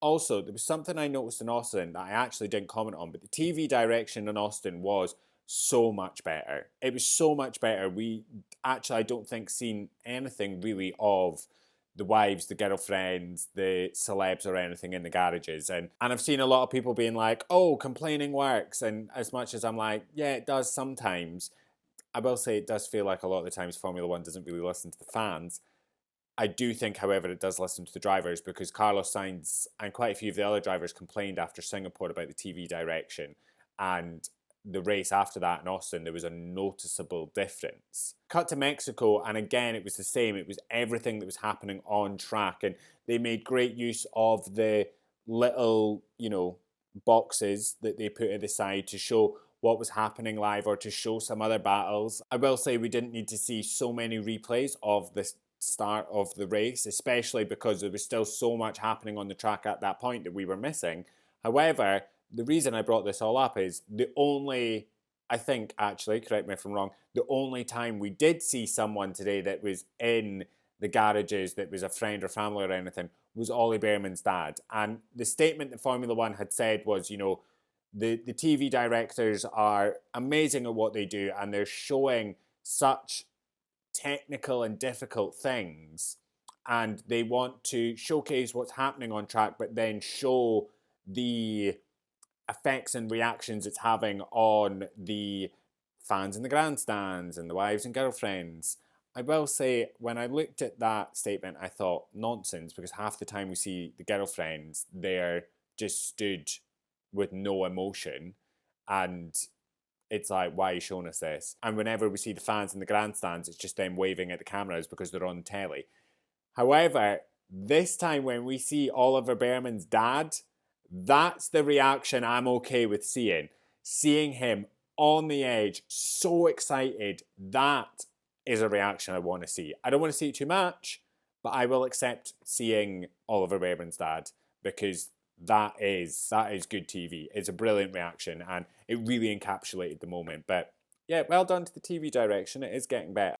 Also, there was something I noticed in Austin that I actually didn't comment on, but the TV direction in Austin was so much better. It was so much better. We actually, I don't think, seen anything really of the wives, the girlfriends, the celebs, or anything in the garages. And I've seen a lot of people being like, oh, complaining works. And as much as I'm like, yeah, it does sometimes, I will say it does feel like a lot of the times Formula One doesn't really listen to the fans. I do think, however, it does listen to the drivers because Carlos Sainz and quite a few of the other drivers complained after Singapore about the TV direction. And the race after that in Austin, there was a noticeable difference. Cut to Mexico, and again, it was the same. It was everything that was happening on track. And they made great use of the little, boxes that they put at the side to show what was happening live or to show some other battles. I will say we didn't need to see so many replays of this start of the race, especially because there was still so much happening on the track at that point that we were missing. However, the reason I brought this all up is I think actually, correct me if I'm wrong, the only time we did see someone today that was in the garages that was a friend or family or anything was Ollie Behrman's dad. And the statement that Formula One had said was, the TV directors are amazing at what they do and they're showing such technical and difficult things, and they want to showcase what's happening on track but then show the effects and reactions it's having on the fans in the grandstands and the wives and girlfriends. I will say, when I looked at that statement, I thought nonsense because half the time we see the girlfriends, they're just stood with no emotion, and it's like, why are you showing us this? And whenever we see the fans in the grandstands, it's just them waving at the cameras because they're on telly. However, this time when we see Oliver Behrman's dad, that's the reaction I'm okay with seeing. Seeing him on the edge, so excited, that is a reaction I want to see. I don't want to see it too much, but I will accept seeing Oliver Behrman's dad because that is good TV. It's a brilliant reaction and it really encapsulated the moment. But yeah, well done to the TV direction. It is getting better.